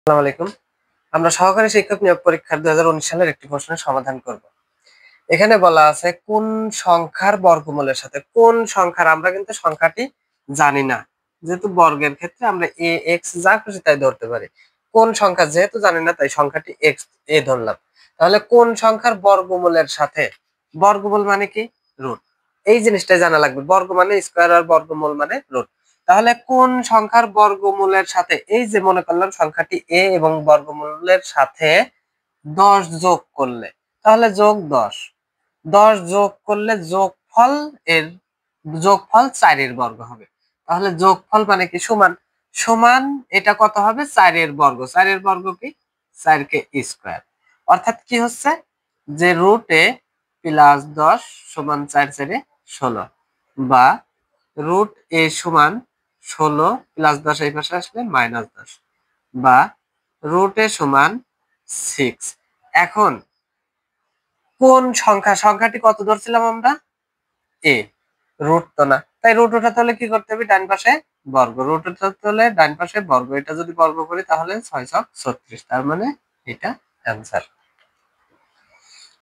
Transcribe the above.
আসসালামু আলাইকুম। আমরা সহকারী শিক্ষক নিয়োগ পরীক্ষার 2019 সালের একটি প্রশ্নের সমাধান করব। এখানে বলা আছে কোন সংখ্যার বর্গমূলের সাথে কোন সংখ্যার আমরা কিন্তু সংখ্যাটি জানি না। যেহেতু বর্গের ক্ষেত্রে আমরা a x যা খুশি তাই ধরতে পারি। কোন সংখ্যা যেহেতু জানি না তাই সংখ্যাটি x a ধরলাম। তাহলে কোন সংখ্যার বর্গমূলের সাথে বর্গমূল মানে কি? রুট। এই জিনিসটাই জানা লাগবে। বর্গ মানে স্কয়ার আর বর্গমূল মানে রুট। তাহলে কোন সংখ্যার বর্গমূলের সাথে এই যে মনে করলাম সংখ্যাটি a এবং বর্গমূলের সাথে 10 যোগ করলে তাহলে যোগ 10 যোগ করলে যোগফল 4 এর বর্গ হবে। তাহলে যোগফল মানে কি? সমান সমান এটা কত হবে? 4 এর বর্গ। 4 এর বর্গ কি? 4 কে স্কয়ার। অর্থাৎ কি হচ্ছে যে রুট a প্লাস 10 সমান 4 4 16 বা রুট a সমান 16 প্লাস 10 এই পাশে আসলে মাইনাস 10 বা রুট a সমান 6। এখন কোন সংখ্যাটি কত ধরছিলাম আমরা? a। রুট তো না, তাই রুট উঠাতে হলে কি করতে হবে? ডান পাশে বর্গ। রুট উঠাতে হলে ডান পাশে বর্গ। এটা যদি বর্গ করি তাহলে 6 ছক 36। তার মানে এটা অ্যান্সার।